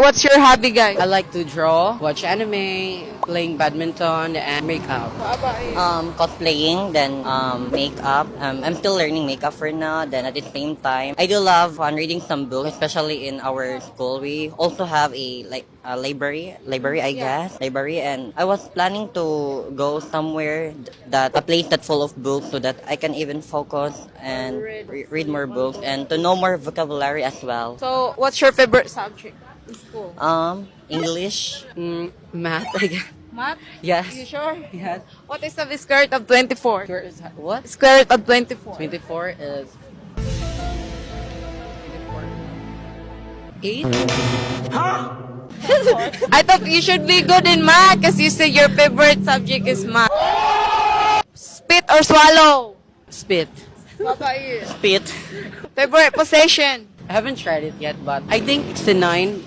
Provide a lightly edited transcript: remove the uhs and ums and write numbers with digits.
what's your hobby, guys? I like to draw, watch anime, playing badminton, and makeup. Cosplaying, then makeup. I'm still learning makeup for now. Then at the same time, I do love reading some books, especially in our school. We also have a library, I guess, library. And I was planning to go somewhere that a place that's full of books, so that I can even focus and read more books and to know more vocabulary as well. So, what's your favorite subject in school? English. Math, I guess. Math? Yes. You sure? Yes. What is the square root of 24? What? Square root of 24. 24 is 24. 8? I thought you should be good in math because you say your favorite subject is math. Spit or swallow? Spit. What about you? Spit. Favorite possession? I haven't tried it yet, but I think 69